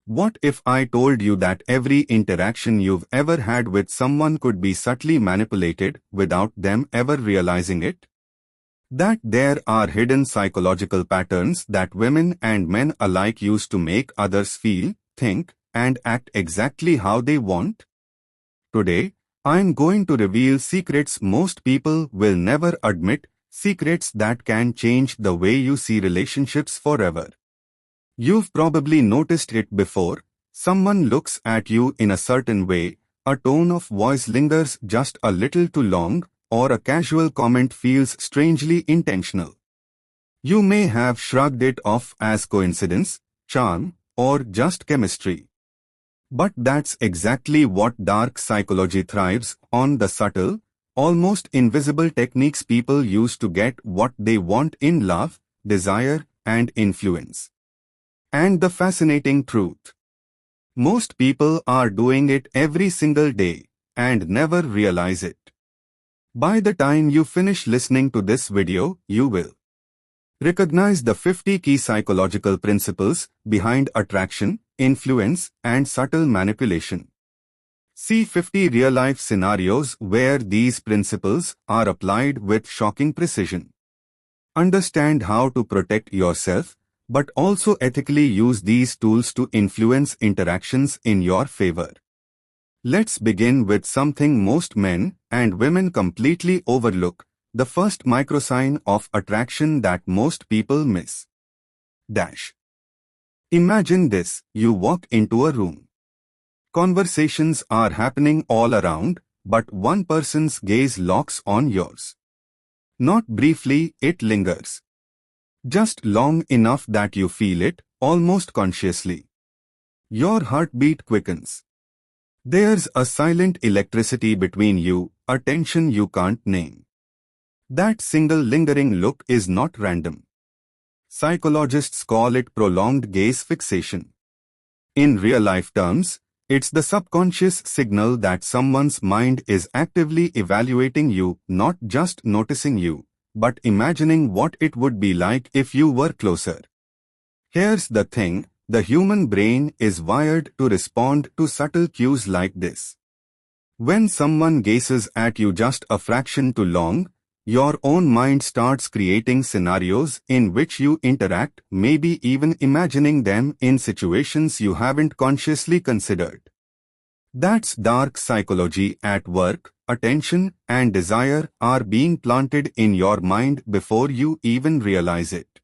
What if I told you that every interaction you've ever had with someone could be subtly manipulated without them ever realizing it? That there are hidden psychological patterns that women and men alike use to make others feel, think, and act exactly how they want? Today, I'm going to reveal secrets most people will never admit, secrets that can change the way you see relationships forever. You've probably noticed it before. Someone looks at you in a certain way, a tone of voice lingers just a little too long, or a casual comment feels strangely intentional. You may have shrugged it off as coincidence, charm, or just chemistry. But that's exactly what dark psychology thrives on: the subtle, almost invisible techniques people use to get what they want in love, desire, and influence. And the fascinating truth: most people are doing it every single day and never realize it. By the time you finish listening to this video, you will recognize the 50 key psychological principles behind attraction, influence, and subtle manipulation. See 50 real-life scenarios where these principles are applied with shocking precision. Understand how to protect yourself, but also ethically use these tools to influence interactions in your favor. Let's begin with something most men and women completely overlook: the first microsign of attraction that most people miss. Imagine this: you walk into a room. Conversations are happening all around, but one person's gaze locks on yours. Not briefly, it lingers. Just long enough that you feel it, almost consciously. Your heartbeat quickens. There's a silent electricity between you, a tension you can't name. That single lingering look is not random. Psychologists call it prolonged gaze fixation. In real-life terms, it's the subconscious signal that someone's mind is actively evaluating you, not just noticing you, but imagining what it would be like if you were closer. Here's the thing: the human brain is wired to respond to subtle cues like this. When someone gazes at you just a fraction too long, your own mind starts creating scenarios in which you interact, maybe even imagining them in situations you haven't consciously considered. That's dark psychology at work. Attention and desire are being planted in your mind before you even realize it.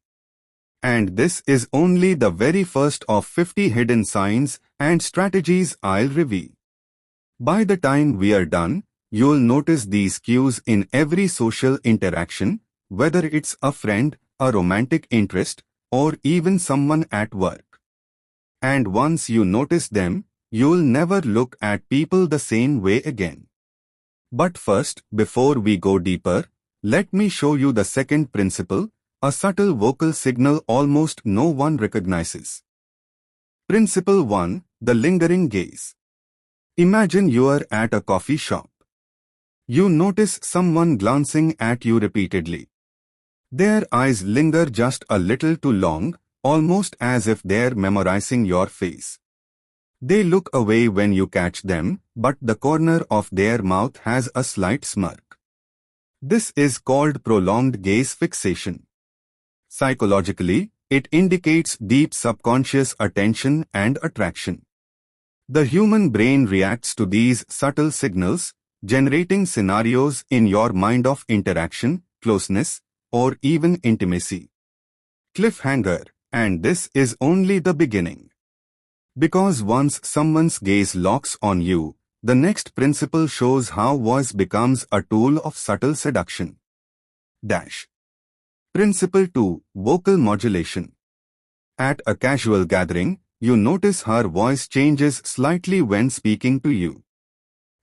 And this is only the very first of 50 hidden signs and strategies I'll reveal. By the time we are done, you'll notice these cues in every social interaction, whether it's a friend, a romantic interest, or even someone at work. And once you notice them, you'll never look at people the same way again. But first, before we go deeper, let me show you the second principle, a subtle vocal signal almost no one recognizes. Principle 1. The lingering gaze. Imagine you're at a coffee shop. You notice someone glancing at you repeatedly. Their eyes linger just a little too long, almost as if they're memorizing your face. They look away when you catch them, but the corner of their mouth has a slight smirk. This is called prolonged gaze fixation. Psychologically, it indicates deep subconscious attention and attraction. The human brain reacts to these subtle signals, generating scenarios in your mind of interaction, closeness, or even intimacy. Cliffhanger, and this is only the beginning. Because once someone's gaze locks on you, the next principle shows how voice becomes a tool of subtle seduction. Principle 2. Vocal modulation. At a casual gathering, you notice her voice changes slightly when speaking to you.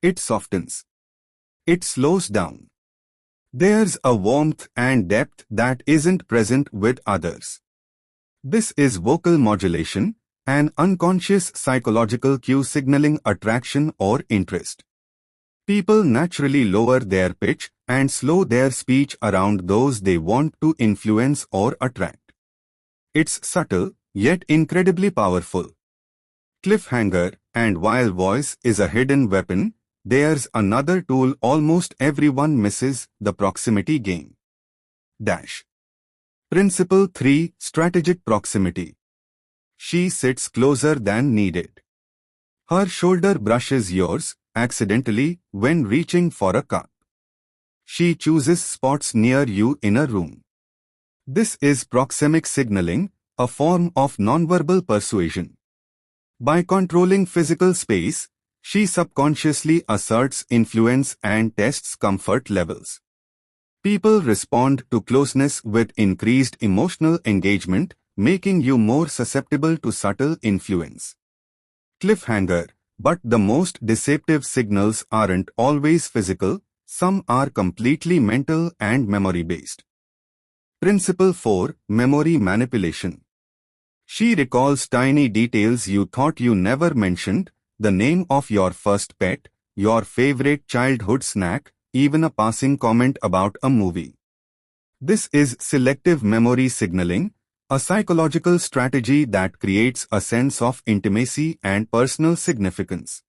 It softens. It slows down. There's a warmth and depth that isn't present with others. This is vocal modulation, an unconscious psychological cue signaling attraction or interest. People naturally lower their pitch and slow their speech around those they want to influence or attract. It's subtle, yet incredibly powerful. Cliffhanger, and while voice is a hidden weapon, there's another tool almost everyone misses: the proximity game. Dash. Principle 3. Strategic proximity. She sits closer than needed. Her shoulder brushes yours, accidentally, when reaching for a cup. She chooses spots near you in a room. This is proxemic signaling, a form of nonverbal persuasion. By controlling physical space, she subconsciously asserts influence and tests comfort levels. People respond to closeness with increased emotional engagement, making you more susceptible to subtle influence. Cliffhanger. But the most deceptive signals aren't always physical, some are completely mental and memory-based. Principle 4. Memory manipulation. She recalls tiny details you thought you never mentioned: the name of your first pet, your favorite childhood snack, even a passing comment about a movie. This is selective memory signaling, a psychological strategy that creates a sense of intimacy and personal significance.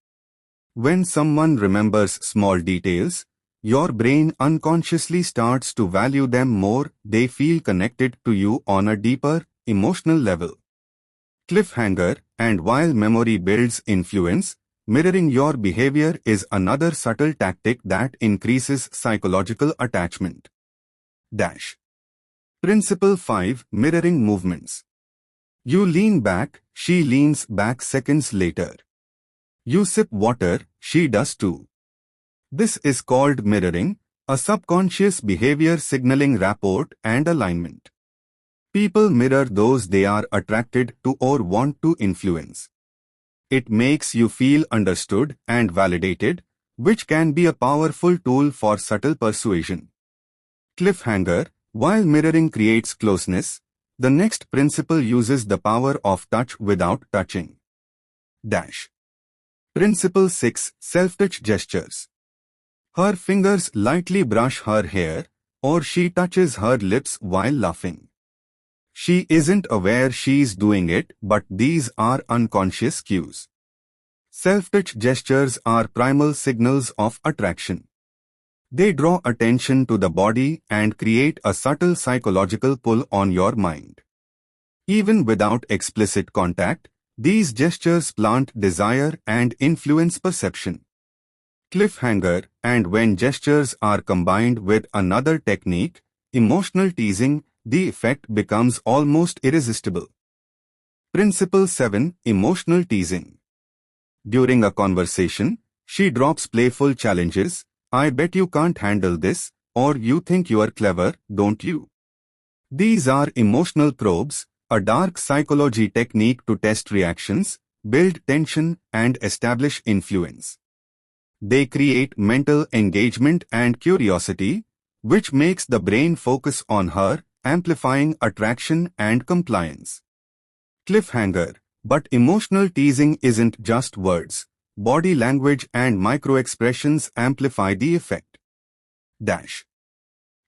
When someone remembers small details, your brain unconsciously starts to value them more. They feel connected to you on a deeper, emotional level. Cliffhanger, and while memory builds influence, mirroring your behavior is another subtle tactic that increases psychological attachment. Dash. Principle 5. Mirroring movements. You lean back, she leans back seconds later. You sip water, she does too. This is called mirroring, a subconscious behavior signaling rapport and alignment. People mirror those they are attracted to or want to influence. It makes you feel understood and validated, which can be a powerful tool for subtle persuasion. Cliffhanger. While mirroring creates closeness, the next principle uses the power of touch without touching. Dash. Principle 6. Self-touch gestures. Her fingers lightly brush her hair, or she touches her lips while laughing. She isn't aware she's doing it, but these are unconscious cues. Self-touch gestures are primal signals of attraction. They draw attention to the body and create a subtle psychological pull on your mind. Even without explicit contact, these gestures plant desire and influence perception. Cliffhanger, and when gestures are combined with another technique, emotional teasing, the effect becomes almost irresistible. Principle 7. Emotional teasing. During a conversation, she drops playful challenges: "I bet you can't handle this," or "You think you are clever, don't you?" These are emotional probes, a dark psychology technique to test reactions, build tension, and establish influence. They create mental engagement and curiosity, which makes the brain focus on her, amplifying attraction and compliance. Cliffhanger. But emotional teasing isn't just words. Body language and microexpressions amplify the effect. Dash.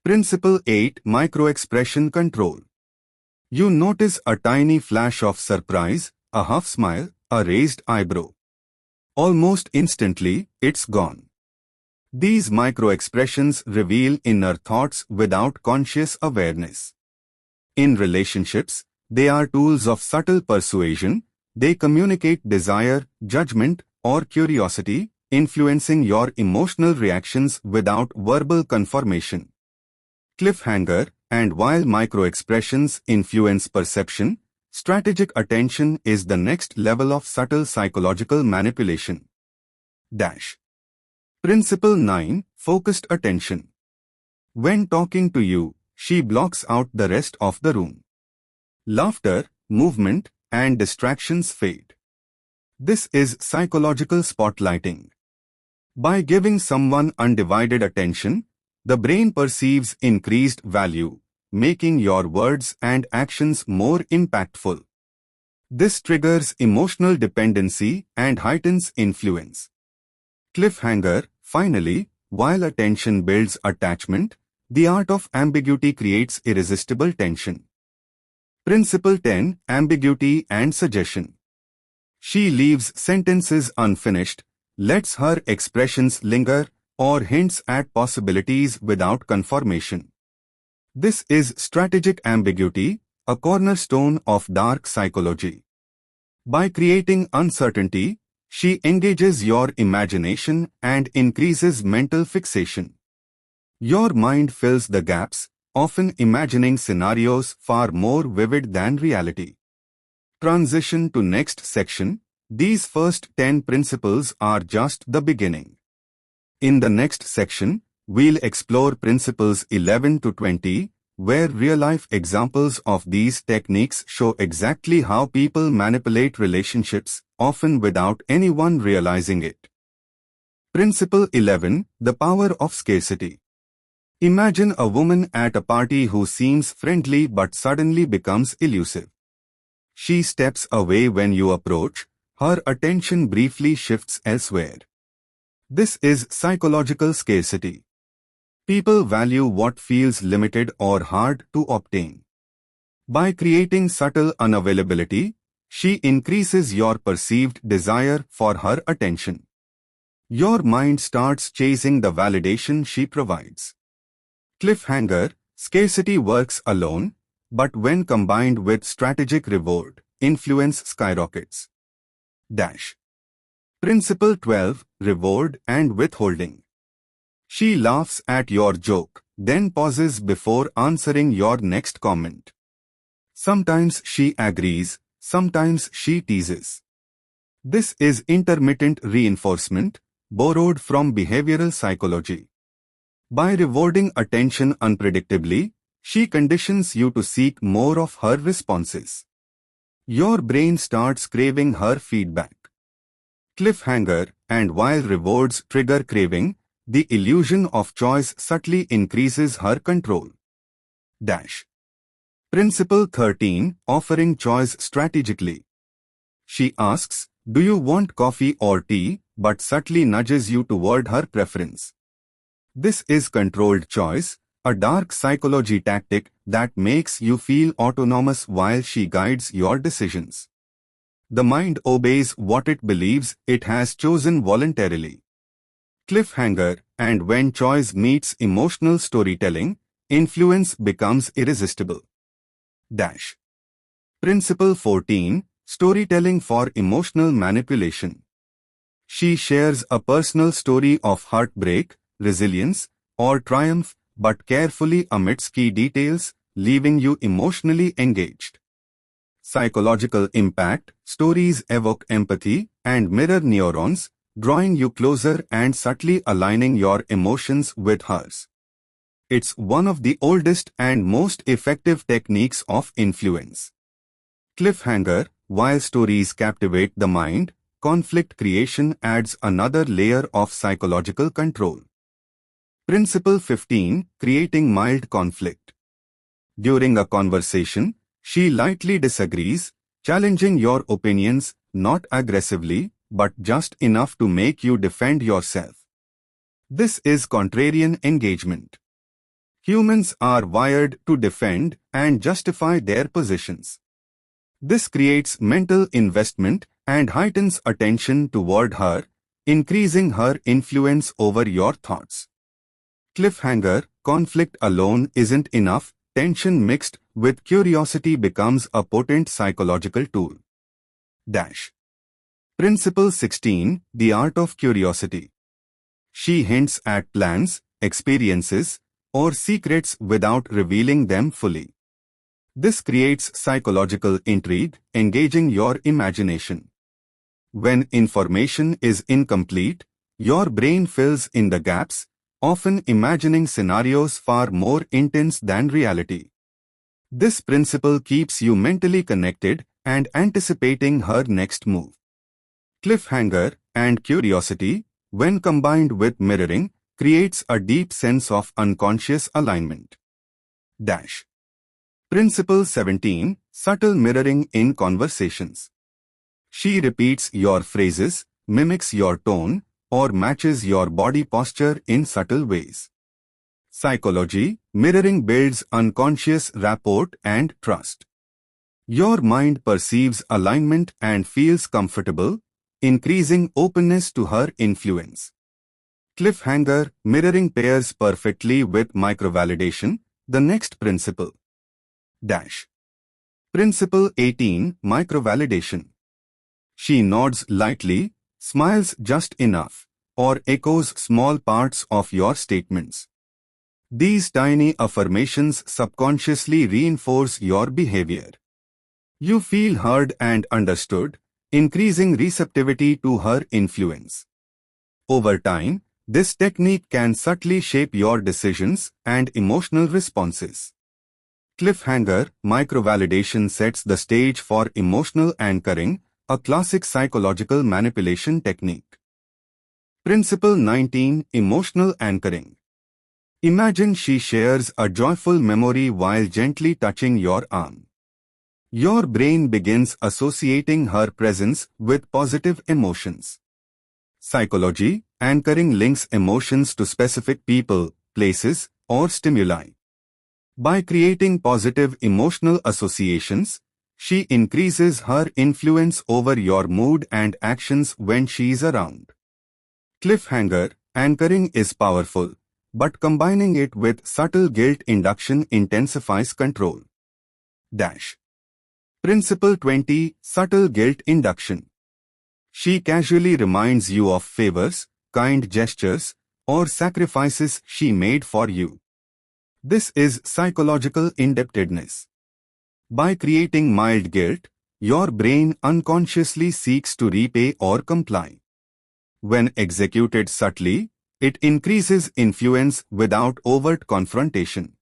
Principle 8. Microexpression control. You notice a tiny flash of surprise, a half smile, a raised eyebrow. Almost instantly, it's gone. These microexpressions reveal inner thoughts without conscious awareness. In relationships, they are tools of subtle persuasion. They communicate desire, judgment, or curiosity, influencing your emotional reactions without verbal confirmation. Cliffhanger, and while microexpressions influence perception, strategic attention is the next level of subtle psychological manipulation. Dash. Principle 9. Focused attention. When talking to you, she blocks out the rest of the room. Laughter, movement, and distractions fade. This is psychological spotlighting. By giving someone undivided attention, the brain perceives increased value, making your words and actions more impactful. This triggers emotional dependency and heightens influence. Cliffhanger. Finally, while attention builds attachment, the art of ambiguity creates irresistible tension. Principle 10. Ambiguity and suggestion. She leaves sentences unfinished, lets her expressions linger, or hints at possibilities without confirmation. This is strategic ambiguity, a cornerstone of dark psychology. By creating uncertainty, she engages your imagination and increases mental fixation. Your mind fills the gaps, often imagining scenarios far more vivid than reality. Transition to next section. These first 10 principles are just the beginning. In the next section, we'll explore principles 11 to 20, where real-life examples of these techniques show exactly how people manipulate relationships, often without anyone realizing it. Principle 11. The power of scarcity. Imagine a woman at a party who seems friendly but suddenly becomes elusive. She steps away when you approach, her attention briefly shifts elsewhere. This is psychological scarcity. People value what feels limited or hard to obtain. By creating subtle unavailability, she increases your perceived desire for her attention. Your mind starts chasing the validation she provides. Cliffhanger. Scarcity works alone, but when combined with strategic reward, influence skyrockets. Principle 12. Reward and withholding. She laughs at your joke, then pauses before answering your next comment. Sometimes she agrees, sometimes she teases. This is intermittent reinforcement, borrowed from behavioral psychology. By rewarding attention unpredictably, she conditions you to seek more of her responses. Your brain starts craving her feedback. Cliffhanger. And while rewards trigger craving, the illusion of choice subtly increases her control. Principle 13. Offering choice strategically. She asks, "Do you want coffee or tea?" but subtly nudges you toward her preference. This is controlled choice, a dark psychology tactic that makes you feel autonomous while she guides your decisions. The mind obeys what it believes it has chosen voluntarily. Cliffhanger. And when choice meets emotional storytelling, influence becomes irresistible. Principle 14. Storytelling for emotional manipulation. She shares a personal story of heartbreak, resilience, or triumph, but carefully omits key details, leaving you emotionally engaged. Psychological impact. Stories evoke empathy and mirror neurons, drawing you closer and subtly aligning your emotions with hers. It's one of the oldest and most effective techniques of influence. Cliffhanger. While stories captivate the mind, conflict creation adds another layer of psychological control. Principle 15. Creating mild conflict. During a conversation, she lightly disagrees, challenging your opinions, not aggressively, but just enough to make you defend yourself. This is contrarian engagement. Humans are wired to defend and justify their positions. This creates mental investment and heightens attention toward her, increasing her influence over your thoughts. Cliffhanger. Conflict alone isn't enough. Tension mixed with curiosity becomes a potent psychological tool. Principle 16. The art of curiosity. She hints at plans, experiences, or secrets without revealing them fully. This creates psychological intrigue, engaging your imagination. When information is incomplete, your brain fills in the gaps, often imagining scenarios far more intense than reality. This principle keeps you mentally connected and anticipating her next move. Cliffhanger and curiosity, when combined with mirroring, creates a deep sense of unconscious alignment. Principle 17. Subtle mirroring in conversations. She repeats your phrases, mimics your tone, or matches your body posture in subtle ways. Psychology. Mirroring builds unconscious rapport and trust. Your mind perceives alignment and feels comfortable, increasing openness to her influence. Cliffhanger, mirroring pairs perfectly with microvalidation, the next principle. Dash. Principle 18, Microvalidation. She nods lightly, smiles just enough, or echoes small parts of your statements. These tiny affirmations subconsciously reinforce your behavior. You feel heard and understood, increasing receptivity to her influence. Over time, this technique can subtly shape your decisions and emotional responses. Cliffhanger, microvalidation sets the stage for emotional anchoring, a classic psychological manipulation technique. Principle 19, Emotional Anchoring. Imagine she shares a joyful memory while gently touching your arm. Your brain begins associating her presence with positive emotions. Psychology, anchoring links emotions to specific people, places, or stimuli. By creating positive emotional associations, she increases her influence over your mood and actions when she's around. Cliffhanger, anchoring is powerful, but combining it with subtle guilt induction intensifies control. Dash. Principle 20, Subtle Guilt Induction. She casually reminds you of favors, kind gestures, or sacrifices she made for you. This is psychological indebtedness. By creating mild guilt, your brain unconsciously seeks to repay or comply. When executed subtly, it increases influence without overt confrontation.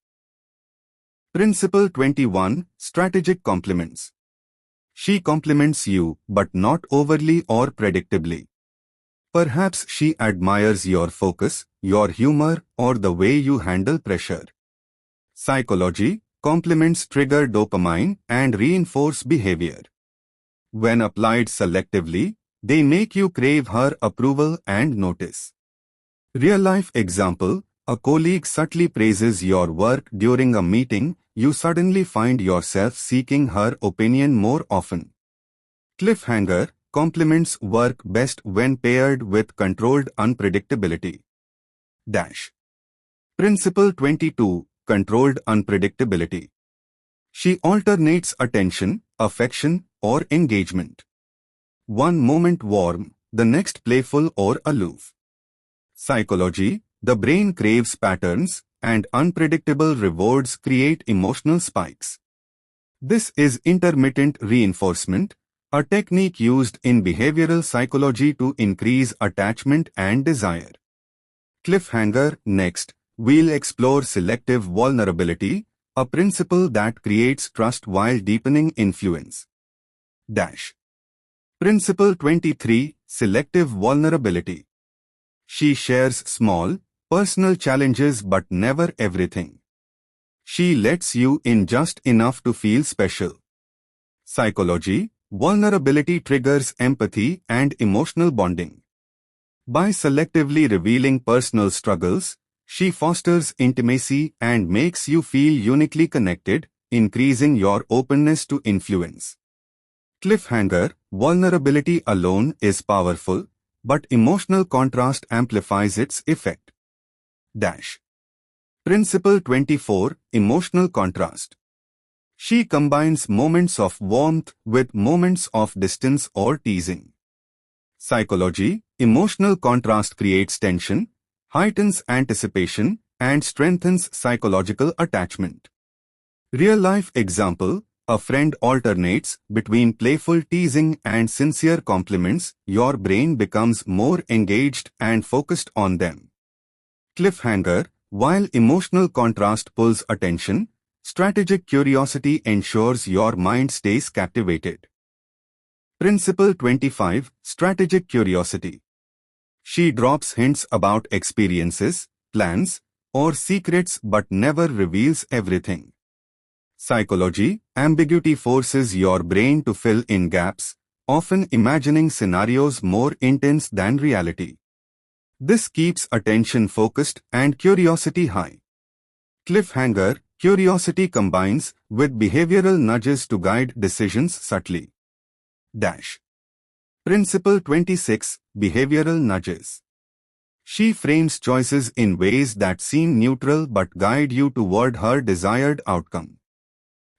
Principle 21, Strategic Compliments. She compliments you, but not overly or predictably. Perhaps she admires your focus, your humor, or the way you handle pressure. Psychology, compliments trigger dopamine and reinforce behavior. When applied selectively, they make you crave her approval and notice. Real-life example, a colleague subtly praises your work during a meeting, you suddenly find yourself seeking her opinion more often. Cliffhanger, compliments work best when paired with controlled unpredictability. Dash. Principle 22, Controlled Unpredictability. She alternates attention, affection, or engagement. One moment warm, the next playful or aloof. Psychology, the brain craves patterns, and unpredictable rewards create emotional spikes. This is intermittent reinforcement, a technique used in behavioral psychology to increase attachment and desire. Cliffhanger, next, we'll explore selective vulnerability, a principle that creates trust while deepening influence. Dash. Principle 23, Selective Vulnerability. She shares small, personal challenges but never everything. She lets you in just enough to feel special. Psychology, vulnerability triggers empathy and emotional bonding. By selectively revealing personal struggles, she fosters intimacy and makes you feel uniquely connected, increasing your openness to influence. Cliffhanger, vulnerability alone is powerful, but emotional contrast amplifies its effect. Dash. Principle 24, Emotional Contrast. She combines moments of warmth with moments of distance or teasing. Psychology, emotional contrast creates tension, heightens anticipation, and strengthens psychological attachment. Real-life example, a friend alternates between playful teasing and sincere compliments, your brain becomes more engaged and focused on them. Cliffhanger, while emotional contrast pulls attention, strategic curiosity ensures your mind stays captivated. Principle 25, Strategic Curiosity. She drops hints about experiences, plans, or secrets but never reveals everything. Psychology, ambiguity forces your brain to fill in gaps, often imagining scenarios more intense than reality. This keeps attention focused and curiosity high. Cliffhanger, Curiosity combines with behavioral nudges to guide decisions subtly. Dash. Principle 26. Behavioral nudges. She frames choices in ways that seem neutral but guide you toward her desired outcome.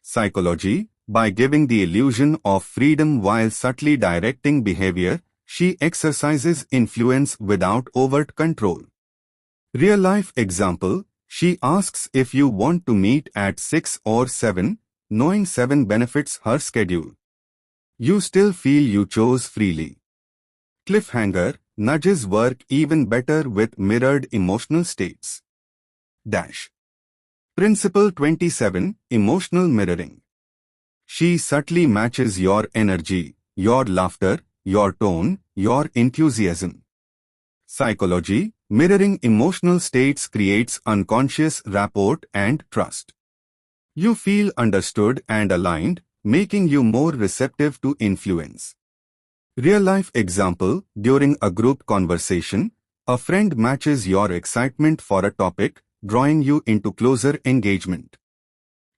Psychology. By giving the illusion of freedom while subtly directing behavior, she exercises influence without overt control. Real-life example. She asks if you want to meet at 6 or 7, knowing 7 benefits her schedule. You still feel you chose freely. Cliffhanger. Nudges work even better with mirrored emotional states. Dash. Principle 27. Emotional mirroring. She subtly matches your energy, your laughter, your tone, your enthusiasm. Psychology. Mirroring emotional states creates unconscious rapport and trust. You feel understood and aligned, making you more receptive to influence. Real-life example. During a group conversation, a friend matches your excitement for a topic, drawing you into closer engagement.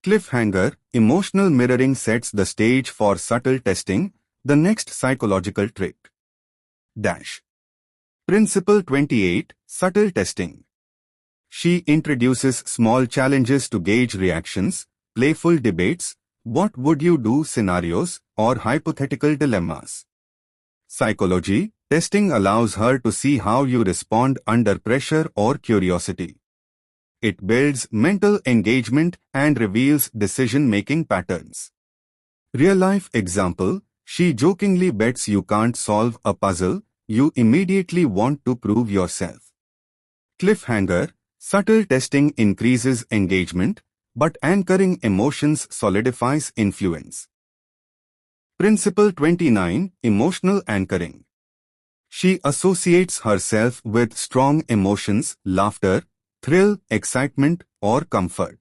Cliffhanger. Emotional mirroring sets the stage for subtle testing, the next psychological trick. Dash. Principle 28. Subtle testing. She introduces small challenges to gauge reactions, playful debates, what would you do scenarios, or hypothetical dilemmas. Psychology. Testing allows her to see how you respond under pressure or curiosity. It builds mental engagement and reveals decision-making patterns. Real-life example. She jokingly bets you can't solve a puzzle, you immediately want to prove yourself. Cliffhanger. Subtle testing increases engagement, but anchoring emotions solidifies influence. Principle 29. Emotional anchoring. She associates herself with strong emotions, laughter, thrill, excitement, or comfort.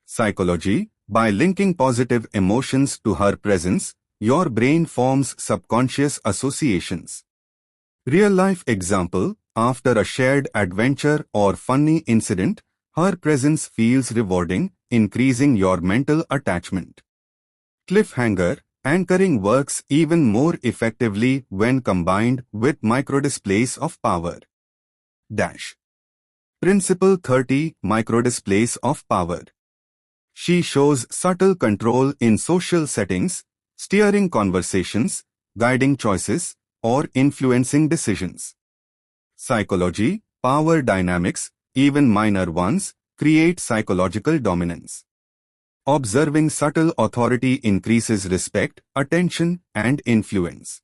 Psychology. By linking positive emotions to her presence, your brain forms subconscious associations. Real-life example. After a shared adventure or funny incident, her presence feels rewarding, increasing your mental attachment. Cliffhanger. Anchoring works even more effectively when combined with microdisplays of power. Dash. Principle 30. Microdisplays of power. She shows subtle control in social settings, steering conversations, guiding choices, or influencing decisions. Psychology. Power dynamics, even minor ones, create psychological dominance. Observing subtle authority increases respect, attention, and influence.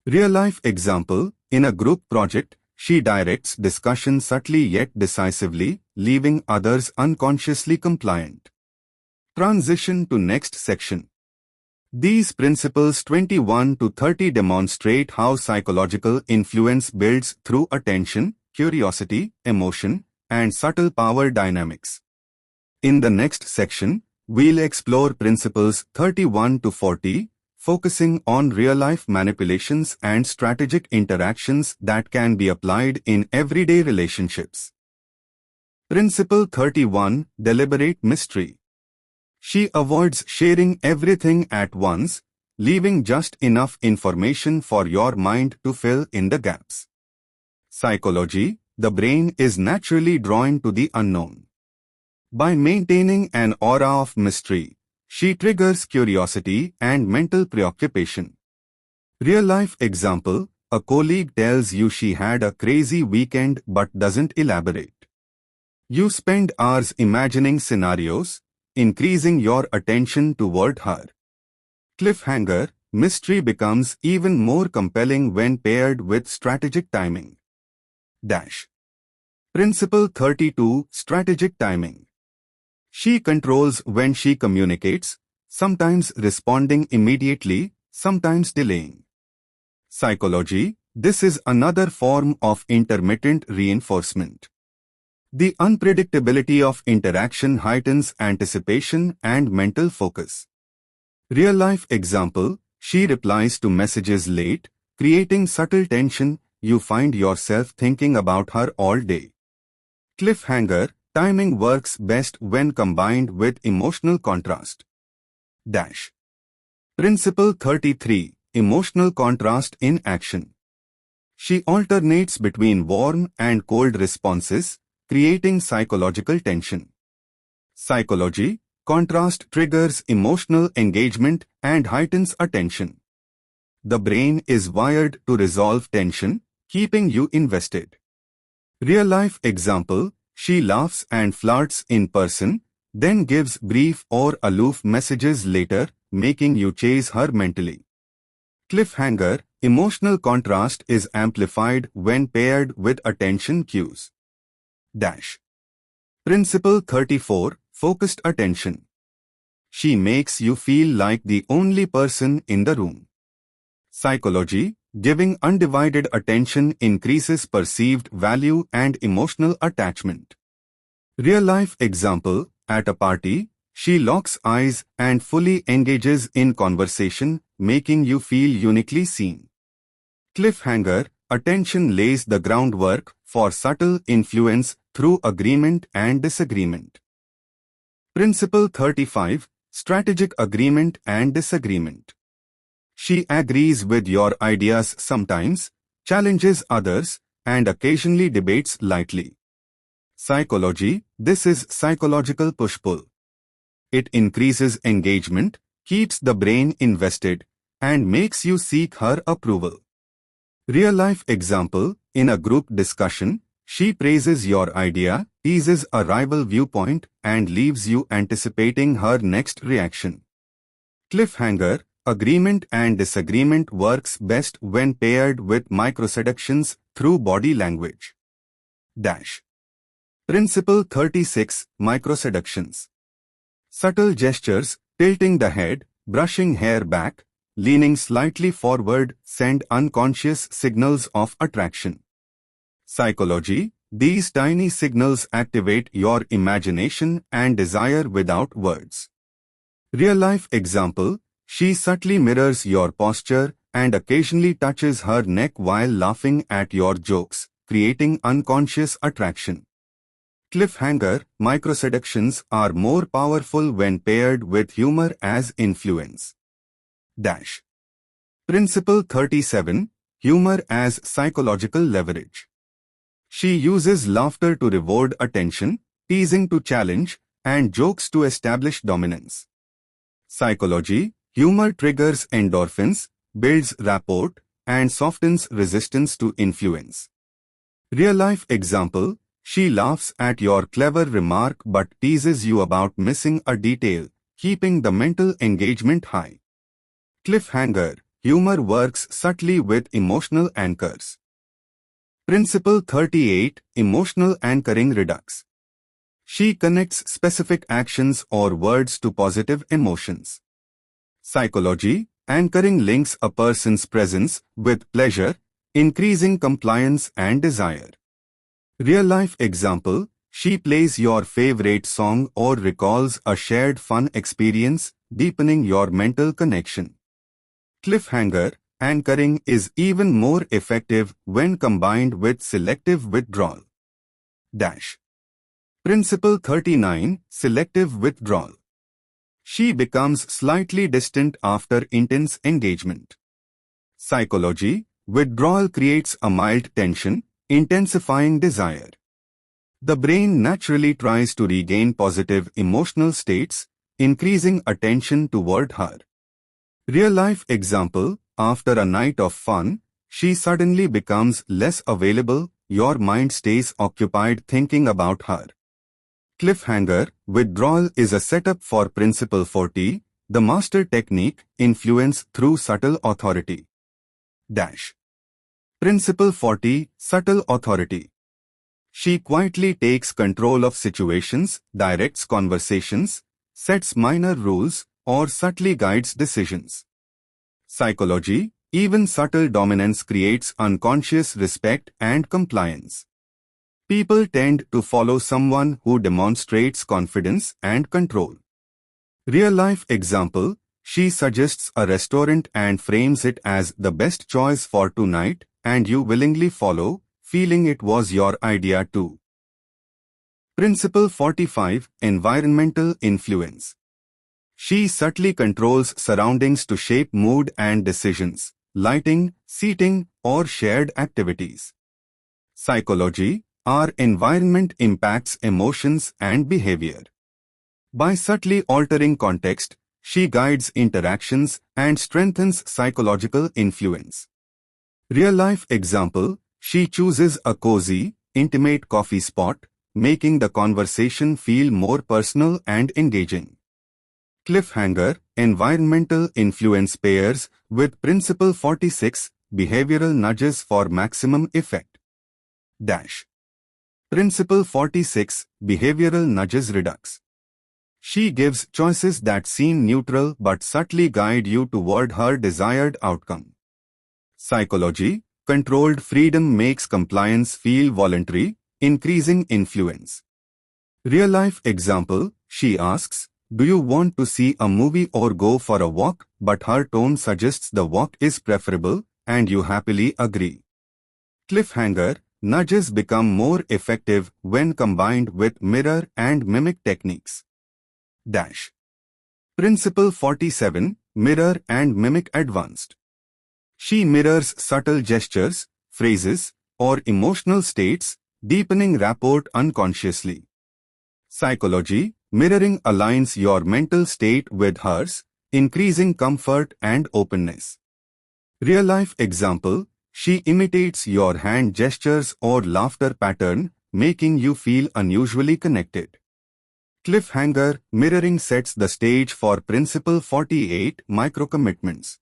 Real-life example. In a group project, she directs discussion subtly yet decisively, leaving others unconsciously compliant. Transition to next section. These principles 21 to 30 demonstrate how psychological influence builds through attention, curiosity, emotion, and subtle power dynamics. In the next section, we'll explore principles 31 to 40, focusing on real-life manipulations and strategic interactions that can be applied in everyday relationships. Principle 31. Deliberate mystery. She avoids sharing everything at once, leaving just enough information for your mind to fill in the gaps. Psychology. The brain is naturally drawn to the unknown. By maintaining an aura of mystery, she triggers curiosity and mental preoccupation. Real-life example. A colleague tells you she had a crazy weekend but doesn't elaborate. You spend hours imagining scenarios, increasing your attention toward her. Cliffhanger. Mystery becomes even more compelling when paired with strategic timing. Dash. Principle 32. Strategic timing. She controls when she communicates, sometimes responding immediately, sometimes delaying. Psychology. This is another form of intermittent reinforcement. The unpredictability of interaction heightens anticipation and mental focus. Real-life example. She replies to messages late, creating subtle tension. You find yourself thinking about her all day. Cliffhanger. Timing works best when combined with emotional contrast. Dash. Principle 33. Emotional contrast in action. She alternates between warm and cold responses, creating psychological tension. Psychology. Contrast triggers emotional engagement and heightens attention. The brain is wired to resolve tension, keeping you invested. Real-life example, she laughs and flirts in person, then gives brief or aloof messages later, making you chase her mentally. Cliffhanger, emotional contrast is amplified when paired with attention cues. Dash. Principle 34, Focused attention. She makes you feel like the only person in the room. Psychology, giving undivided attention increases perceived value and emotional attachment. Real-life example, at a party, she locks eyes and fully engages in conversation, making you feel uniquely seen. Cliffhanger, attention lays the groundwork for subtle influence through agreement and disagreement. Principle 35, Strategic agreement and disagreement. She agrees with your ideas sometimes, challenges others, and occasionally debates lightly. Psychology, this is psychological push-pull. It increases engagement, keeps the brain invested, and makes you seek her approval. Real-life example, in a group discussion, she praises your idea, teases a rival viewpoint, and leaves you anticipating her next reaction. Cliffhanger, agreement and disagreement works best when paired with microseductions through body language. Dash. Principle 36, Microseductions. Subtle gestures, tilting the head, brushing hair back, leaning slightly forward, send unconscious signals of attraction. Psychology, these tiny signals activate your imagination and desire without words. Real-life example, she subtly mirrors your posture and occasionally touches her neck while laughing at your jokes, creating unconscious attraction. Cliffhanger, microseductions are more powerful when paired with humor as influence. Dash. Principle 37, Humor as psychological leverage. She uses laughter to reward attention, teasing to challenge, and jokes to establish dominance. Psychology, humor triggers endorphins, builds rapport, and softens resistance to influence. Real-life example, she laughs at your clever remark but teases you about missing a detail, keeping the mental engagement high. Cliffhanger, humor works subtly with emotional anchors. Principle 38, Emotional Anchoring Redux. She connects specific actions or words to positive emotions. Psychology, anchoring links a person's presence with pleasure, increasing compliance and desire. Real-life example, she plays your favorite song or recalls a shared fun experience, deepening your mental connection. Cliffhanger, anchoring is even more effective when combined with selective withdrawal. Dash. Principle 39, Selective withdrawal. She becomes slightly distant after intense engagement. Psychology, withdrawal creates a mild tension, intensifying desire. The brain naturally tries to regain positive emotional states, increasing attention toward her. Real-life example, after a night of fun, she suddenly becomes less available, your mind stays occupied thinking about her. Cliffhanger, withdrawal is a setup for Principle 40, the master technique, influence through subtle authority. Dash. Principle 40, Subtle authority. She quietly takes control of situations, directs conversations, sets minor rules, or subtly guides decisions. Psychology, even subtle dominance creates unconscious respect and compliance. People tend to follow someone who demonstrates confidence and control. Real-life example, she suggests a restaurant and frames it as the best choice for tonight, and you willingly follow, feeling it was your idea too. Principle 45. Environmental influence. She subtly controls surroundings to shape mood and decisions, lighting, seating, or shared activities. Psychology. Our environment impacts emotions and behavior. By subtly altering context, she guides interactions and strengthens psychological influence. Real-life example, she chooses a cozy, intimate coffee spot, making the conversation feel more personal and engaging. Cliffhanger, environmental influence pairs with Principle 46, behavioral nudges for maximum effect. Dash. Principle 46, behavioral nudges redux. She gives choices that seem neutral but subtly guide you toward her desired outcome. Psychology, controlled freedom makes compliance feel voluntary, increasing influence. Real-life example, she asks, do you want to see a movie or go for a walk? But her tone suggests the walk is preferable, and you happily agree. Cliffhanger, nudges become more effective when combined with mirror and mimic techniques. Dash. Principle 47, mirror and mimic advanced. She mirrors subtle gestures, phrases, or emotional states, deepening rapport unconsciously. Psychology, mirroring aligns your mental state with hers, increasing comfort and openness. Real-life example, she imitates your hand gestures or laughter pattern, making you feel unusually connected. Cliffhanger, mirroring sets the stage for Principle 48, micro-commitments.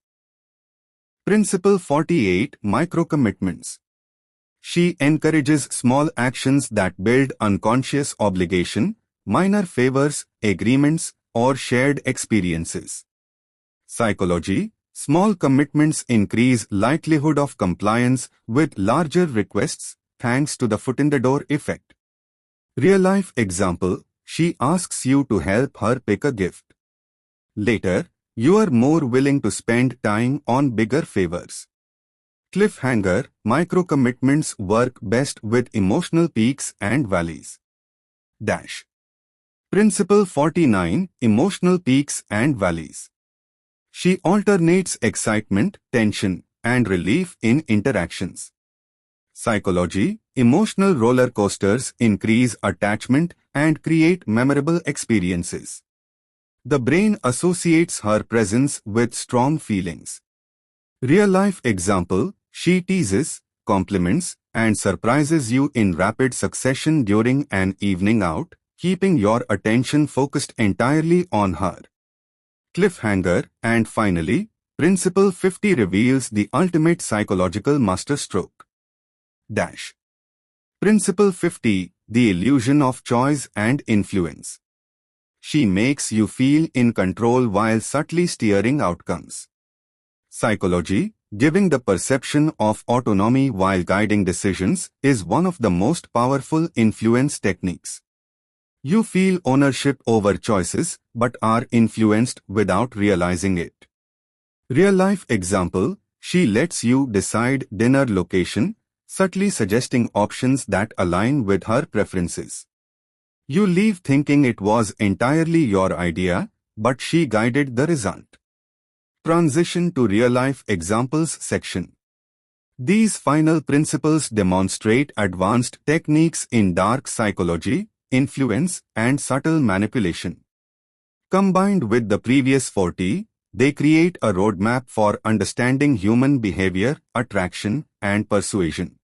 Principle 48, micro-commitments. She encourages small actions that build unconscious obligation, minor favors, agreements, or shared experiences. Psychology, small commitments increase likelihood of compliance with larger requests thanks to the foot-in-the-door effect. Real-life example, she asks you to help her pick a gift. Later, you are more willing to spend time on bigger favors. Cliffhanger, micro-commitments work best with emotional peaks and valleys. Dash. Principle 49, emotional peaks and valleys. She alternates excitement, tension, and relief in interactions. Psychology, emotional roller coasters increase attachment and create memorable experiences. The brain associates her presence with strong feelings. Real-life example, she teases, compliments, and surprises you in rapid succession during an evening out, keeping your attention focused entirely on her. Cliffhanger, and finally, Principle 50 reveals the ultimate psychological masterstroke. Dash. Principle 50, the illusion of choice and influence. She makes you feel in control while subtly steering outcomes. Psychology, giving the perception of autonomy while guiding decisions, is one of the most powerful influence techniques. You feel ownership over choices but are influenced without realizing it. Real-life example, she lets you decide dinner location, subtly suggesting options that align with her preferences. You leave thinking it was entirely your idea, but she guided the result. Transition to real-life examples section. These final principles demonstrate advanced techniques in dark psychology, influence, and subtle manipulation. Combined with the previous 40, they create a roadmap for understanding human behavior, attraction, and persuasion.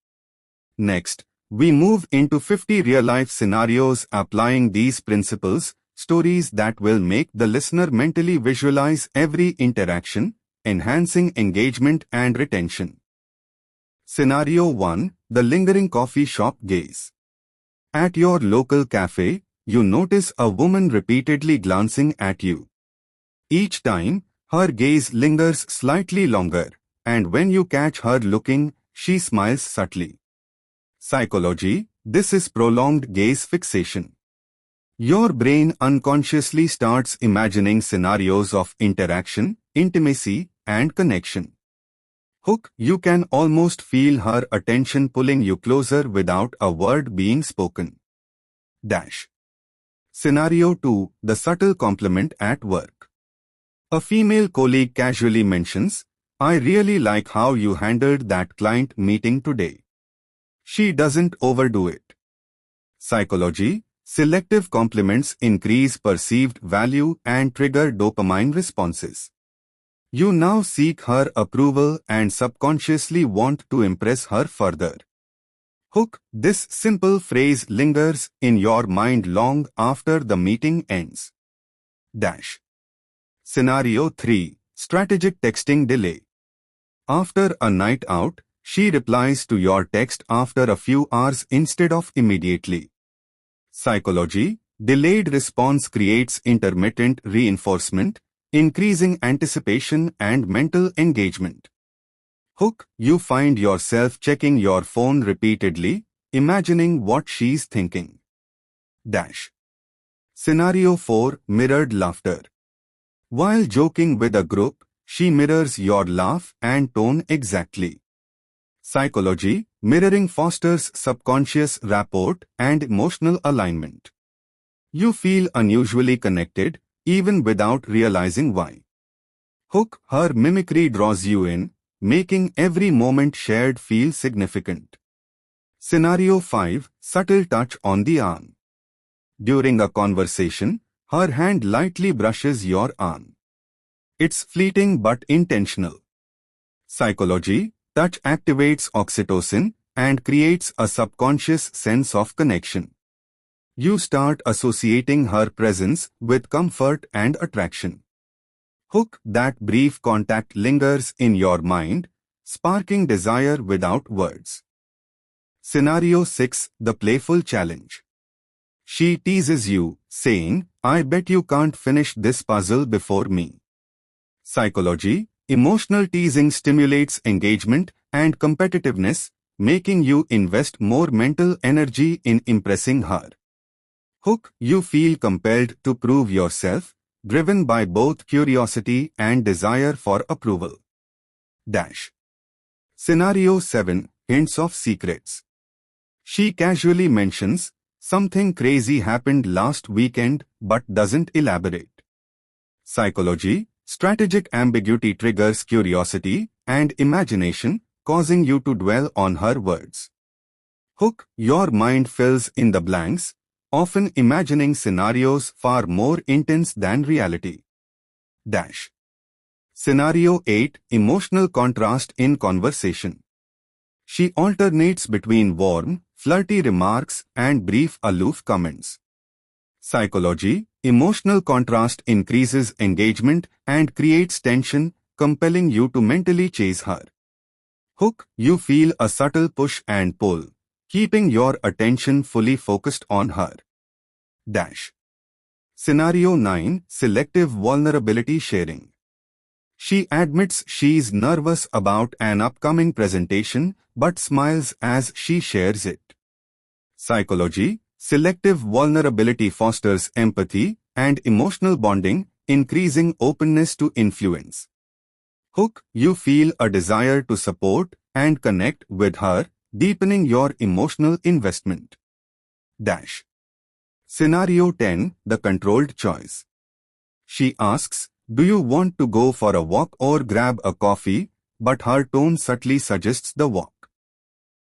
Next, we move into 50 real-life scenarios applying these principles, stories that will make the listener mentally visualize every interaction, enhancing engagement and retention. Scenario 1, the lingering coffee shop gaze. At your local cafe, you notice a woman repeatedly glancing at you. Each time, her gaze lingers slightly longer, and when you catch her looking, she smiles subtly. Psychology, this is prolonged gaze fixation. Your brain unconsciously starts imagining scenarios of interaction, intimacy, and connection. Hook, you can almost feel her attention pulling you closer without a word being spoken. Dash. Scenario 2. The subtle compliment at work. A female colleague casually mentions, "I really like how you handled that client meeting today." She doesn't overdo it. Psychology. Selective compliments increase perceived value and trigger dopamine responses. You now seek her approval and subconsciously want to impress her further. Hook. This simple phrase lingers in your mind long after the meeting ends. Dash. Scenario 3. Strategic texting delay. After a night out, she replies to your text after a few hours instead of immediately. Psychology. Delayed response creates intermittent reinforcement, increasing anticipation and mental engagement. Hook. You find yourself checking your phone repeatedly, imagining what she's thinking. Dash. Scenario 4. Mirrored laughter. While joking with a group, she mirrors your laugh and tone exactly. Psychology. Mirroring fosters subconscious rapport and emotional alignment. You feel unusually connected, even without realizing why. Hook. Her mimicry draws you in, making every moment shared feel significant. Scenario 5. Subtle touch on the arm. During a conversation, her hand lightly brushes your arm. It's fleeting but intentional. Psychology. Touch activates oxytocin and creates a subconscious sense of connection. You start associating her presence with comfort and attraction. Hook. That brief contact lingers in your mind, sparking desire without words. Scenario 6. The playful challenge. She teases you, saying, "I bet you can't finish this puzzle before me." Psychology. Emotional teasing stimulates engagement and competitiveness, making you invest more mental energy in impressing her. Hook. You feel compelled to prove yourself, driven by both curiosity and desire for approval. Dash. Scenario 7. Hints of secrets. She casually mentions, "Something crazy happened last weekend," but doesn't elaborate. Psychology. Strategic ambiguity triggers curiosity and imagination, causing you to dwell on her words. Hook. Your mind fills in the blanks, often imagining scenarios far more intense than reality. Dash. Scenario 8. Emotional contrast in conversation. She alternates between warm, flirty remarks and brief aloof comments. Psychology. Emotional contrast increases engagement and creates tension, compelling you to mentally chase her. Hook. You feel a subtle push and pull, keeping your attention fully focused on her. Dash. Scenario 9. Selective vulnerability sharing. She admits she's nervous about an upcoming presentation, but smiles as she shares it. Psychology. Selective vulnerability fosters empathy and emotional bonding, increasing openness to influence. Hook. You feel a desire to support and connect with her, deepening your emotional investment. Dash. Scenario 10. The controlled choice. She asks, "Do you want to go for a walk or grab a coffee?" but her tone subtly suggests the walk.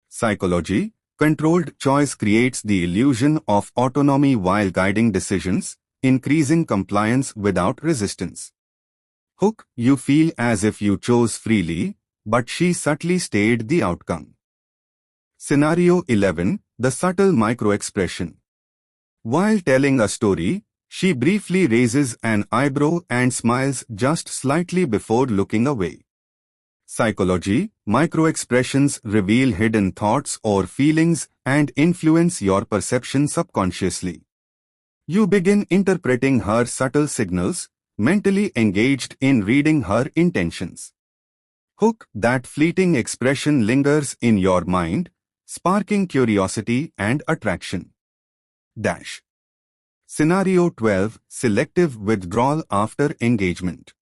Psychology. Controlled choice creates the illusion of autonomy while guiding decisions, increasing compliance without resistance. Hook. You feel as if you chose freely, but she subtly stayed the outcome. Scenario 11. The subtle microexpression. While telling a story, she briefly raises an eyebrow and smiles just slightly before looking away. Psychology. Microexpressions reveal hidden thoughts or feelings and influence your perception subconsciously. You begin interpreting her subtle signals, mentally engaged in reading her intentions. Hook. That fleeting expression lingers in your mind, sparking curiosity and attraction. Dash. Scenario 12. Selective withdrawal after engagement.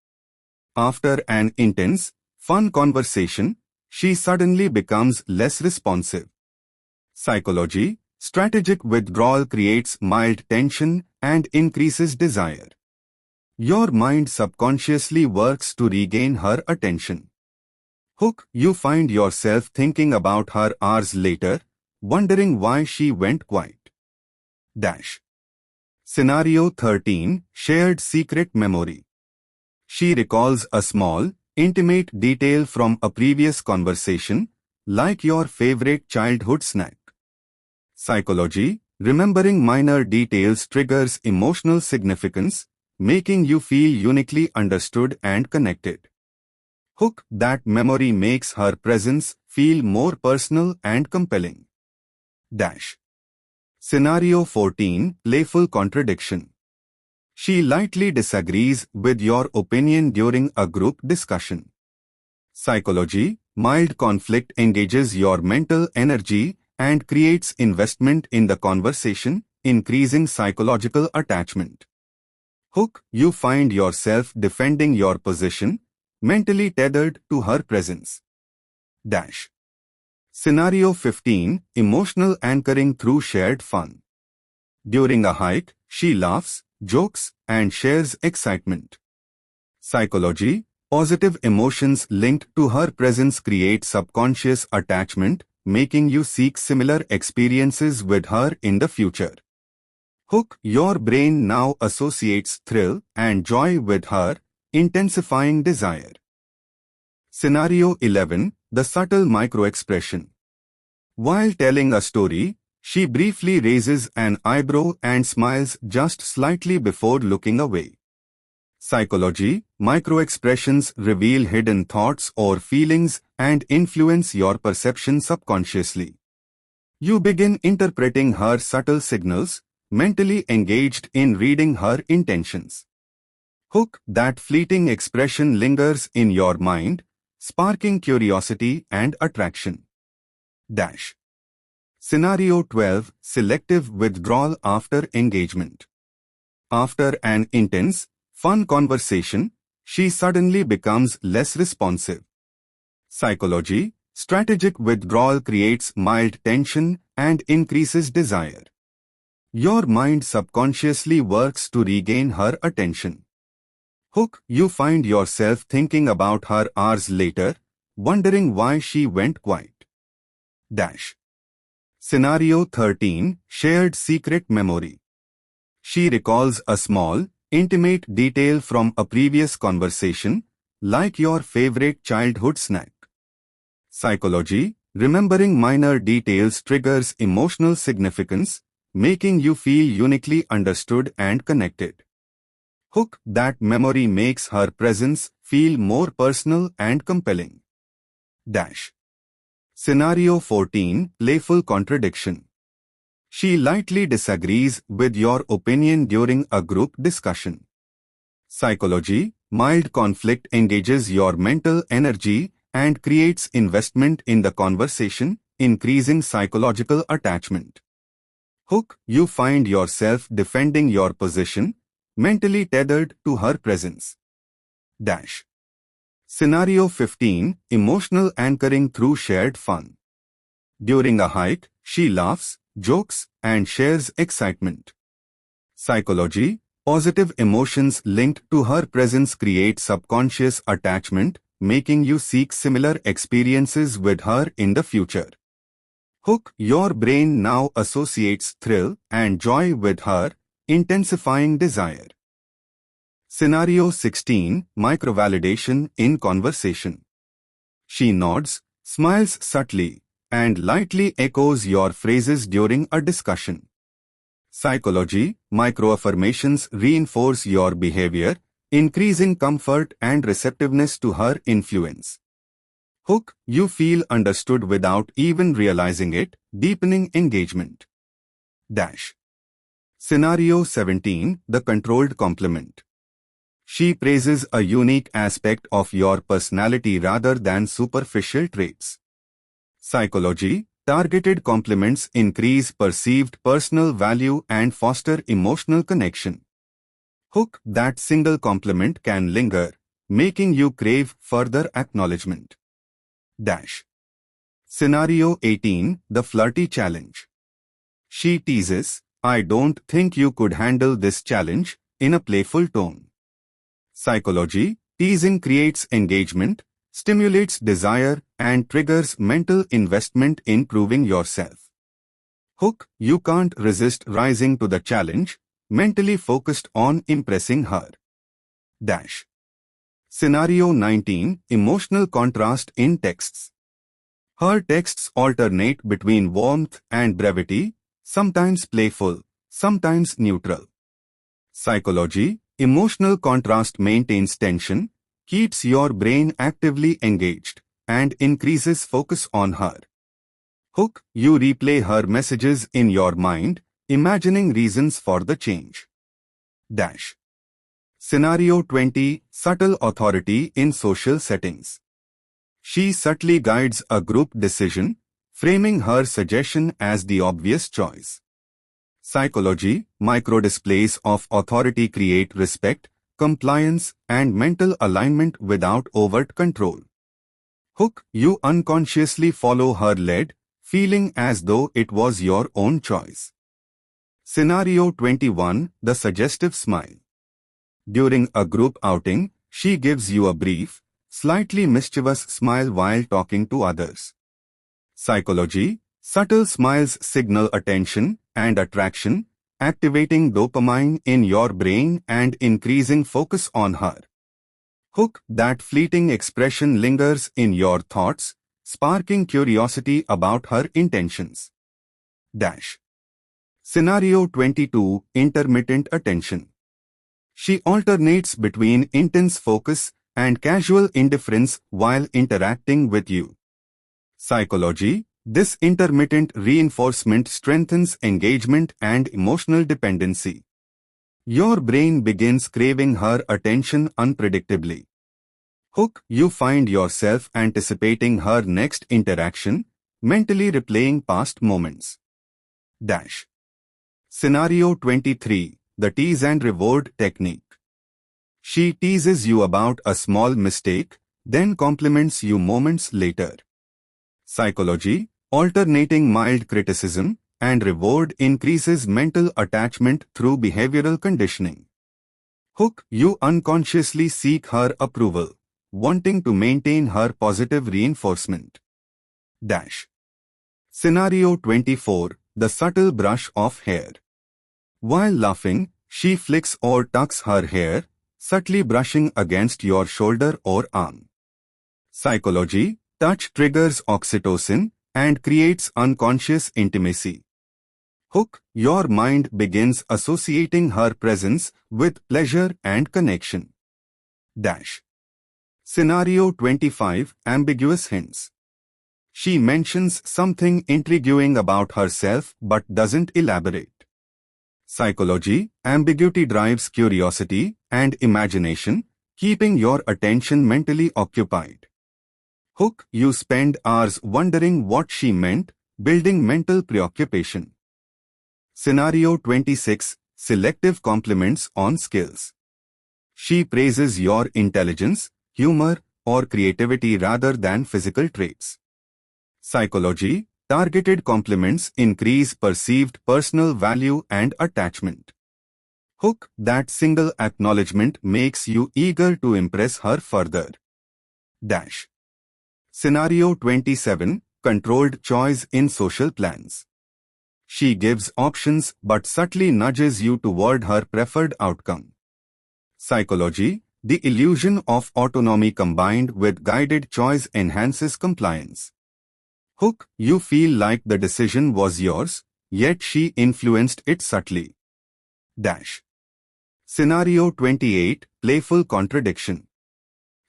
After an intense, fun conversation, she suddenly becomes less responsive. Psychology. Strategic withdrawal creates mild tension and increases desire. Your mind subconsciously works to regain her attention. Hook, you find yourself thinking about her hours later, wondering why she went quiet. Dash. Scenario 13, Shared Secret Memory. She recalls a small, intimate detail from a previous conversation, like your favorite childhood snack. Psychology, remembering minor details triggers emotional significance, making you feel uniquely understood and connected. Hook, that memory makes her presence feel more personal and compelling. Dash. Scenario 14, Playful Contradiction. She lightly disagrees with your opinion during a group discussion. Psychology, mild conflict engages your mental energy and creates investment in the conversation, increasing psychological attachment. Hook, you find yourself defending your position, mentally tethered to her presence. Dash. Scenario 15, Emotional Anchoring Through Shared Fun. During a hike, she laughs, jokes, and shares excitement. Psychology, positive emotions linked to her presence create subconscious attachment, making you seek similar experiences with her in the future. Hook, your brain now associates thrill and joy with her, intensifying desire. Scenario 11, The Subtle Microexpression. While telling a story, she briefly raises an eyebrow and smiles just slightly before looking away. Psychology, microexpressions reveal hidden thoughts or feelings and influence your perception subconsciously. You begin interpreting her subtle signals, mentally engaged in reading her intentions. Hook, that fleeting expression lingers in your mind, sparking curiosity and attraction. Dash. Scenario 12, Selective Withdrawal After Engagement. After an intense, fun conversation, she suddenly becomes less responsive. Psychology, strategic withdrawal creates mild tension and increases desire. Your mind subconsciously works to regain her attention. Hook, you find yourself thinking about her hours later, wondering why she went quiet. Dash. Scenario 13, Shared Secret Memory. She recalls a small, intimate detail from a previous conversation, like your favorite childhood snack. Psychology, remembering minor details triggers emotional significance, making you feel uniquely understood and connected. Hook, that memory makes her presence feel more personal and compelling. Dash. Scenario 14, Playful Contradiction. She lightly disagrees with your opinion during a group discussion. Psychology, mild conflict engages your mental energy and creates investment in the conversation, increasing psychological attachment. Hook, you find yourself defending your position, mentally tethered to her presence. Dash. Scenario 15, Emotional Anchoring Through Shared Fun. During a hike, she laughs, jokes, and shares excitement. Psychology, positive emotions linked to her presence create subconscious attachment, making you seek similar experiences with her in the future. Hook, your brain now associates thrill and joy with her, intensifying desire. Scenario 16, Microvalidation in Conversation. She nods, smiles subtly, and lightly echoes your phrases during a discussion. Psychology, microaffirmations reinforce your behavior, increasing comfort and receptiveness to her influence. Hook, you feel understood without even realizing it, deepening engagement. Dash. Scenario 17, The Controlled Compliment. She praises a unique aspect of your personality rather than superficial traits. Psychology, targeted compliments increase perceived personal value and foster emotional connection. Hook, that single compliment can linger, making you crave further acknowledgement. Dash. Scenario 18, The Flirty Challenge. She teases, "I don't think you could handle this challenge," in a playful tone. Psychology, teasing creates engagement, stimulates desire, and triggers mental investment in proving yourself. Hook, you can't resist rising to the challenge, mentally focused on impressing her. Dash. Scenario 19, Emotional contrast in texts. Her texts alternate between warmth and brevity, sometimes playful, sometimes neutral. Psychology, emotional contrast maintains tension, keeps your brain actively engaged, and increases focus on her. Hook, you replay her messages in your mind, imagining reasons for the change. Dash. Scenario 20, Subtle authority in social settings. She subtly guides a group decision, framing her suggestion as the obvious choice. Psychology, microdisplays of authority create respect, compliance, and mental alignment without overt control. Hook, you unconsciously follow her lead, feeling as though it was your own choice. Scenario 21, The suggestive smile. During a group outing, she gives you a brief, slightly mischievous smile while talking to others. Psychology, subtle smiles signal attention and attraction, activating dopamine in your brain and increasing focus on her. Hook, that fleeting expression lingers in your thoughts, sparking curiosity about her intentions. Dash. Scenario 22, Intermittent attention. She alternates between intense focus and casual indifference while interacting with you. Psychology, this intermittent reinforcement strengthens engagement and emotional dependency. Your brain begins craving her attention unpredictably. Hook, you find yourself anticipating her next interaction, mentally replaying past moments. Dash. Scenario 23, The tease and reward technique. She teases you about a small mistake, then compliments you moments later. Psychology, alternating mild criticism and reward increases mental attachment through behavioral conditioning. Hook, you unconsciously seek her approval, wanting to maintain her positive reinforcement. Dash. Scenario 24, The subtle brush of hair. While laughing, she flicks or tucks her hair, subtly brushing against your shoulder or arm. Psychology, touch triggers oxytocin and creates unconscious intimacy. Hook, your mind begins associating her presence with pleasure and connection. Dash. Scenario 25, Ambiguous hints. She mentions something intriguing about herself but doesn't elaborate. Psychology, ambiguity drives curiosity and imagination, keeping your attention mentally occupied. Hook, you spend hours wondering what she meant, building mental preoccupation. Scenario 26, Selective compliments on skills. She praises your intelligence, humor, or creativity rather than physical traits. Psychology, targeted compliments increase perceived personal value and attachment. Hook, that single acknowledgement makes you eager to impress her further. Dash. Scenario 27, Controlled choice in social plans. She gives options but subtly nudges you toward her preferred outcome. Psychology, the illusion of autonomy combined with guided choice enhances compliance. Hook, you feel like the decision was yours, yet she influenced it subtly. Dash. Scenario 28, Playful contradiction.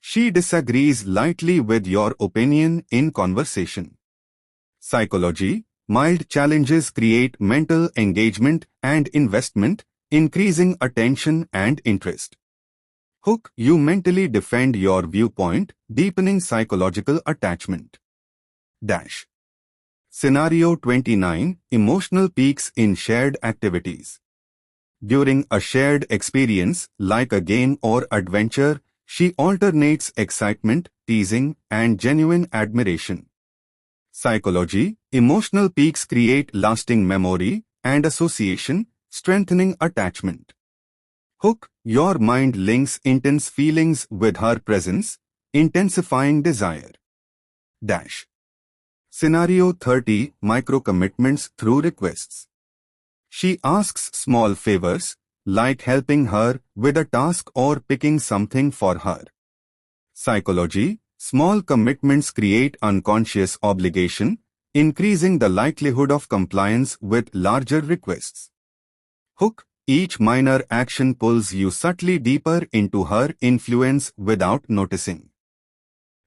She disagrees lightly with your opinion in conversation. Psychology, mild challenges create mental engagement and investment, increasing attention and interest. Hook, you mentally defend your viewpoint, deepening psychological attachment. Dash. Scenario 29, Emotional peaks in shared activities. During a shared experience, like a game or adventure, she alternates excitement, teasing, and genuine admiration. Psychology, emotional peaks create lasting memory, and association, strengthening attachment. Hook, your mind links intense feelings with her presence, intensifying desire. Dash. Scenario 30, micro-commitments through requests. She asks small favors, like helping her with a task or picking something for her. Psychology, small commitments create unconscious obligation, increasing the likelihood of compliance with larger requests. Hook, each minor action pulls you subtly deeper into her influence without noticing.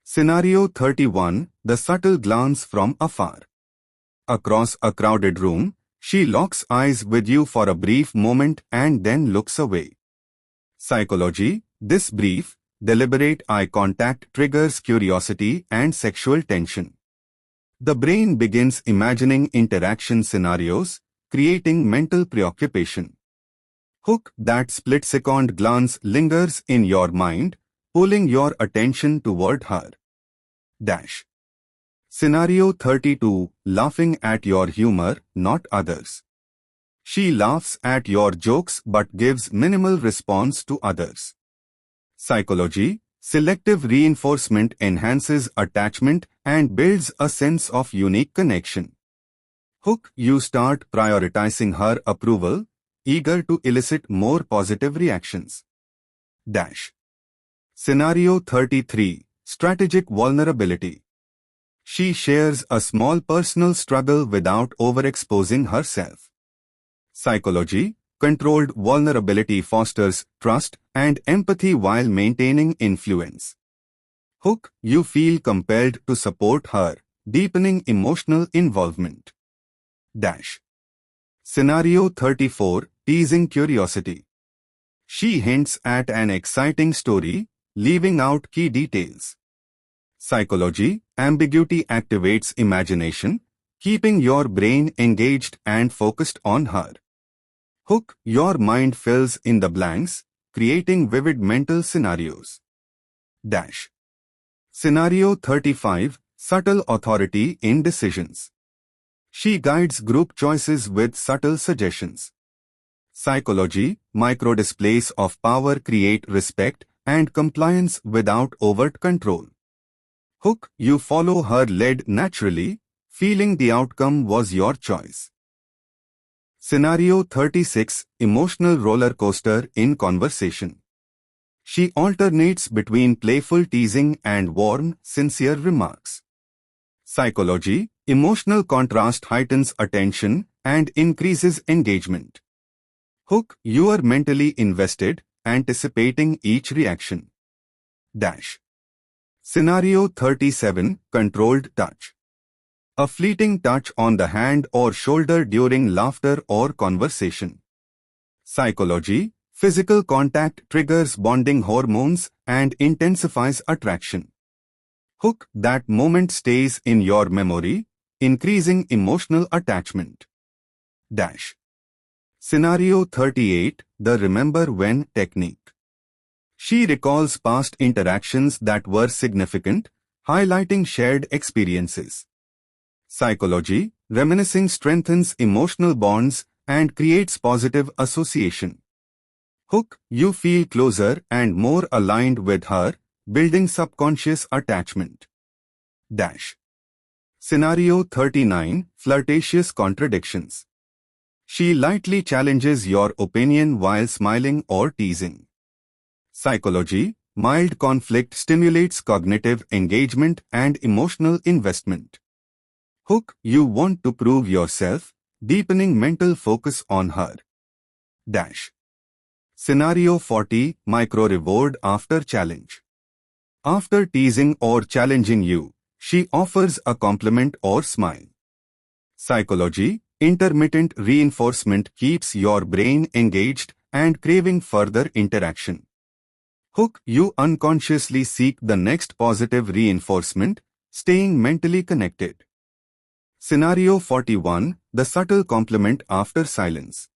Scenario 31, the subtle glance from afar. Across a crowded room, she locks eyes with you for a brief moment and then looks away. Psychology, this brief, deliberate eye contact triggers curiosity and sexual tension. The brain begins imagining interaction scenarios, creating mental preoccupation. Hook, that split-second glance lingers in your mind, pulling your attention toward her. Dash. Scenario 32, laughing at your humor, not others. She laughs at your jokes but gives minimal response to others. Psychology, selective reinforcement enhances attachment and builds a sense of unique connection. Hook, you start prioritizing her approval, eager to elicit more positive reactions. Dash. Scenario 33, strategic vulnerability. She shares a small personal struggle without overexposing herself. Psychology, controlled vulnerability fosters trust and empathy while maintaining influence. Hook, you feel compelled to support her, deepening emotional involvement. Dash. Scenario 34, teasing curiosity. She hints at an exciting story, leaving out key details. Psychology, ambiguity activates imagination, keeping your brain engaged and focused on her. Hook, your mind fills in the blanks, creating vivid mental scenarios. Dash. Scenario 35, subtle authority in decisions. She guides group choices with subtle suggestions. Psychology, micro-displays of power create respect and compliance without overt control. Hook, you follow her lead naturally, feeling the outcome was your choice. Scenario 36, emotional roller coaster in conversation. She alternates between playful teasing and warm, sincere remarks. Psychology, emotional contrast heightens attention and increases engagement. Hook, you are mentally invested, anticipating each reaction. Dash. Scenario 37, controlled touch. A fleeting touch on the hand or shoulder during laughter or conversation. Psychology, physical contact triggers bonding hormones and intensifies attraction. Hook, that moment stays in your memory, increasing emotional attachment. Dash. Scenario 38, the remember when technique. She recalls past interactions that were significant, highlighting shared experiences. Psychology, reminiscing strengthens emotional bonds and creates positive association. Hook, you feel closer and more aligned with her, building subconscious attachment. Dash. Scenario 39, flirtatious contradictions. She lightly challenges your opinion while smiling or teasing. Psychology, mild conflict stimulates cognitive engagement and emotional investment. Hook, you want to prove yourself, deepening mental focus on her. Dash. Scenario 40, micro reward after challenge. After teasing or challenging you, she offers a compliment or smile. Psychology, intermittent reinforcement keeps your brain engaged and craving further interaction. Hook, you unconsciously seek the next positive reinforcement, staying mentally connected. Scenario 41, the subtle compliment after silence.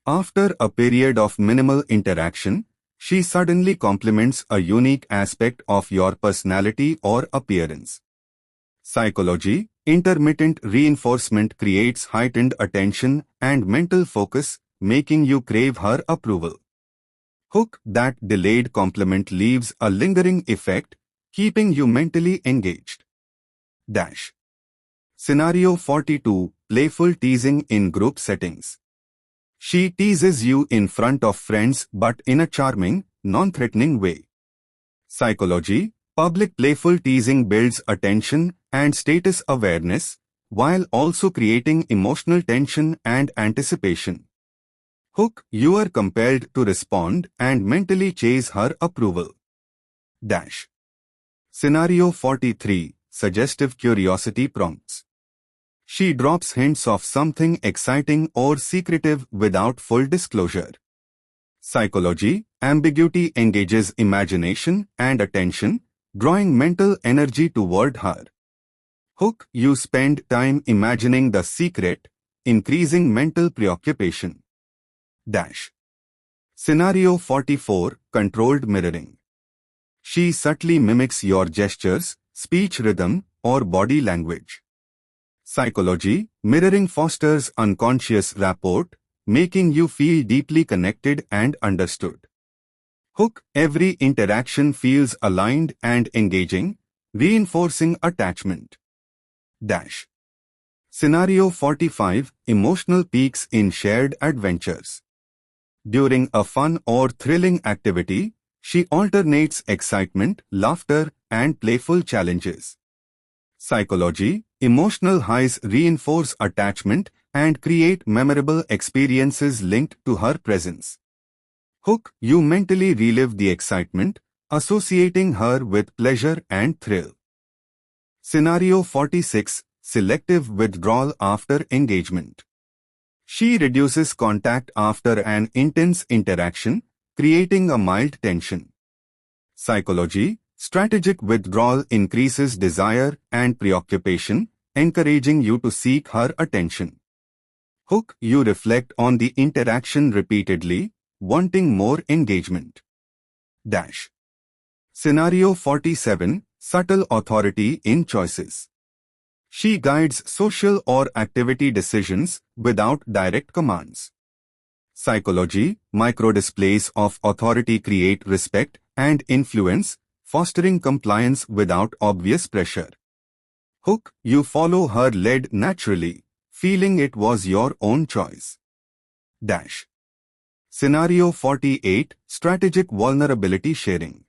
After a period of minimal interaction, she suddenly compliments a unique aspect of your personality or appearance. Psychology, Intermittent reinforcement creates heightened attention and mental focus, making you crave her approval. Hook. That delayed compliment leaves a lingering effect, keeping you mentally engaged. Dash. Scenario 42. Playful teasing in group settings. She teases you in front of friends but in a charming, non-threatening way. Psychology. Public playful teasing builds attention and status awareness, while also creating emotional tension and anticipation. Hook. You are compelled to respond and mentally chase her approval. Dash. Scenario 43. Suggestive curiosity prompts. She drops hints of something exciting or secretive without full disclosure. Psychology. Ambiguity engages imagination and attention, drawing mental energy toward her. Hook. You spend time imagining the secret, increasing mental preoccupation. Dash. Scenario 44. Controlled mirroring. She subtly mimics your gestures, speech rhythm, or body language. Psychology. Mirroring fosters unconscious rapport, making you feel deeply connected and understood. Hook. Every interaction feels aligned and engaging, reinforcing attachment. Dash. Scenario 45. Emotional peaks in shared adventures. During a fun or thrilling activity, she alternates excitement, laughter, and playful challenges. Psychology. Emotional highs reinforce attachment and create memorable experiences linked to her presence. Hook. You mentally relive the excitement, associating her with pleasure and thrill. Scenario 46. Selective withdrawal after engagement. She reduces contact after an intense interaction, creating a mild tension. Psychology. Strategic withdrawal increases desire and preoccupation, encouraging you to seek her attention. Hook. You reflect on the interaction repeatedly, wanting more engagement. Dash. Scenario 47. Subtle authority in choices. She guides social or activity decisions without direct commands. Psychology. Microdisplays of authority create respect and influence, fostering compliance without obvious pressure. Hook. You follow her lead naturally, feeling it was your own choice. Dash. Scenario 48. Strategic vulnerability sharing.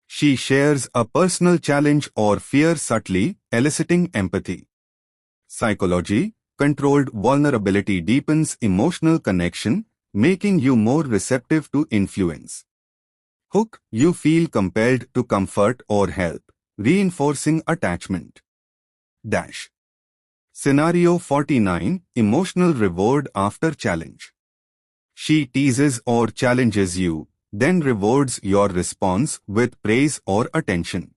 She shares a personal challenge or fear subtly, eliciting empathy. Psychology. Controlled vulnerability deepens emotional connection, making you more receptive to influence. Hook. You feel compelled to comfort or help, reinforcing attachment. Dash. Scenario 49. Emotional reward after challenge. She teases or challenges you, then rewards your response with praise or attention.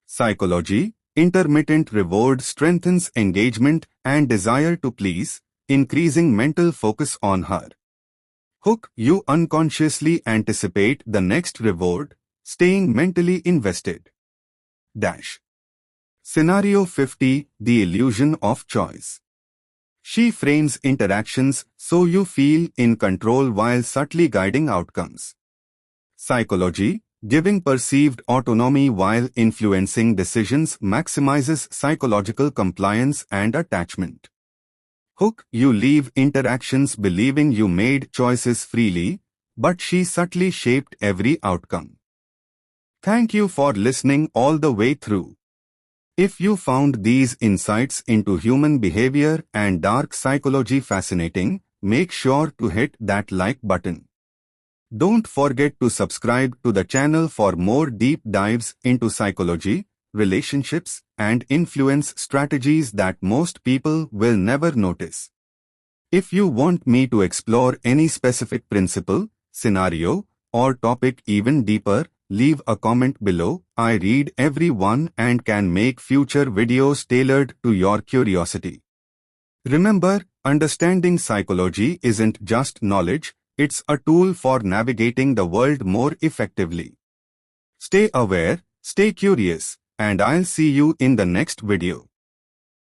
Psychology. Intermittent reward strengthens engagement and desire to please, increasing mental focus on her. Hook. You unconsciously anticipate the next reward, staying mentally invested. Dash. Scenario 50. The illusion of choice. She frames interactions so you feel in control while subtly guiding outcomes. Psychology. Giving perceived autonomy while influencing decisions maximizes psychological compliance and attachment. Hook. You leave interactions believing you made choices freely, but she subtly shaped every outcome. Thank you for listening all the way through. If you found these insights into human behavior and dark psychology fascinating, make sure to hit that like button. Don't forget to subscribe to the channel for more deep dives into psychology, relationships, and influence strategies that most people will never notice. If you want me to explore any specific principle, scenario, or topic even deeper, leave a comment below. I read every one and can make future videos tailored to your curiosity. Remember, understanding psychology isn't just knowledge, it's a tool for navigating the world more effectively. Stay aware, stay curious, and I'll see you in the next video.